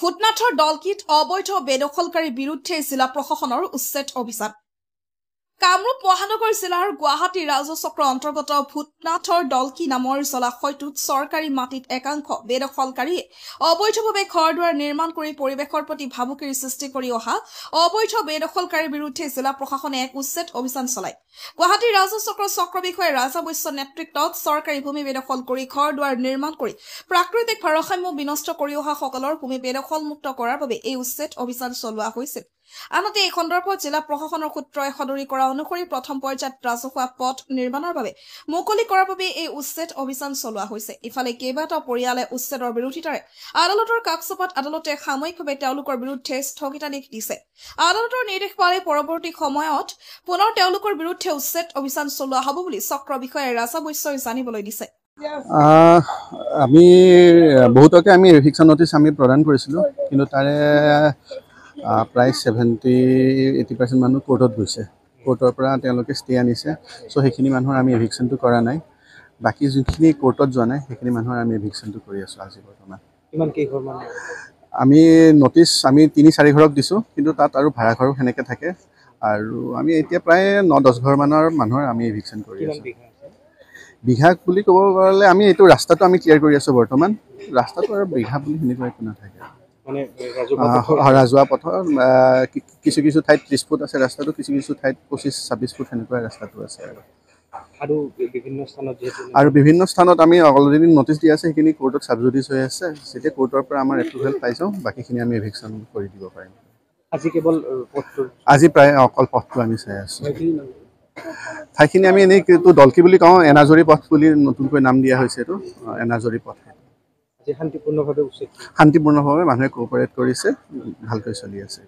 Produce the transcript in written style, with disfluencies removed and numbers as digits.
ভূতনাথৰ দলকিত অবৈধ বেদখলকাৰীৰ বিৰুদ্ধে জিলা প্ৰশাসনৰ উচ্ছেদ অভিযান। কামৰূপ মহানগৰ জিলাৰ গুৱাহাটী ৰাজহ চক্ৰ অন্তৰ্গত ভূতনাথৰ দলকি নামৰ জলাশয়টোত চৰকাৰী মাটিত একাংশ বেদখলকাৰীয়ে অবৈধভাৱে ঘৰ-দুৱাৰ নিৰ্মাণ কৰি পৰিৱেশৰ প্ৰতি ভাবুকিৰ সৃষ্টি কৰি অহা অবৈধ বেদখলকাৰীৰ বিৰুদ্ধে জিলা প্ৰশাসনে এক উচ্ছেদ অভিযান চলায়। গুৱাহাটী ৰাজহ চক্ৰৰ চক্ৰ বিষয়া ৰাজা বৈশ্যৰ নেতৃত্বত চৰকাৰী ভূমি বেদখল কৰি ঘৰ-দুৱাৰ নিৰ্মাণ কৰি প্ৰাকৃতিক ভাৰসাম্য বিনষ্ট কৰি অহা সকলৰ ভূমি বেদখলমুক্ত কৰাৰ বাবে এই উচ্ছেদ অভিযান চলোৱা হৈছিল। আনহাতে এই সন্দৰ্ভত জিলা প্ৰশাসনৰ সূত্ৰই সদৰি কৰা অনুসৰি প্ৰথম পৰ্যায়ত ৰাজহুৱা পথ নিৰ্মাণৰ বাবে মুকলি কৰাৰ বাবে এই উচ্ছেদ অভিযান চলোৱা হৈছে। ইফালে কেইবাটাও পৰিয়ালে উচ্ছেদৰ বিৰোধিতাৰে আদালতৰ কাষচাপত আদালতে সাময়িকভাৱে তেওঁলোকৰ বিৰুদ্ধে স্থগিতাদেশ দিছে। আদালতৰ নিৰ্দেশ পালে পৰৱৰ্তী সময়ত পুনৰ তেওঁলোকৰ বিৰুদ্ধে উচ্ছেদ অভিযান চলোৱা হ'ব বুলি চক্ৰ বিষয়াই ৰাজা বৈশ্যই জানিবলৈ দিছে। আমি বহুতকে আমি এভিকশ্যন নটিচ আমি প্ৰদান কৰিছিলোঁ, কিন্তু তাৰে প্ৰায় 70-80% মানুহ কোৰ্টত গৈছে। কোৰ্টৰ পৰা তেওঁলোকে ষ্টে আনিছে। চ' সেইখিনি মানুহৰ আমি এভিকশ্যনটো কৰা নাই। বাকী যোনখিনি কোৰ্টত যোৱা নাই সেইখিনি মানুহৰ আমি এভিকশ্যনটো কৰি আছোঁ আজি বৰ্তমান। আমি নটিচ 3-4 ঘৰক দিছোঁ, কিন্তু তাত আৰু ভাড়া ঘৰো সেনেকৈ থাকে। আৰু আমি এতিয়া প্ৰায় 9-10 ঘৰমানৰ মানুহৰ আমি এভিকশ্যন কৰি আছোঁ। বিঘা বুলি ক'ব গ'লে আমি এইটো ৰাস্তাটো আমি ক্লিয়াৰ কৰি আছোঁ বৰ্তমান। ৰাস্তাটো আৰু বিঘা বুলি সেনেকুৱা একো নাথাকে। ৰাজহুৱা পথৰ কিছু কিছু ঠাইত 30 ফুট আছে ৰাস্তাটো, কিছু কিছু ঠাইত 25-26 ফুট সেনেকুৱা ৰাস্তাটো আছে। আৰু বিভিন্ন স্থানত আমি অলৰেডি নটিচ দিয়া আছে, সেইখিনি কোৰ্টত ছাবজুডিচ হৈ আছে। যেতিয়া কোৰ্টৰ পৰা আমাৰ এপ্ৰুভেল পাই যাওঁ, বাকীখিনি আমি এভিকশ্যন কৰি দিব পাৰিম। আজি প্ৰায় অকল পথটো আমি চাই আছোঁ। ঠাইখিনি আমি এনেই দলকি বুলি কওঁ, এনাজৰী পথ বুলি নতুনকৈ নাম দিয়া হৈছে। এইটো এনাজৰী পথ। শান্তিপূৰ্ণভাৱে মানুহে কোঅপাৰেট কৰিছে, ভালকৈ চলি আছে।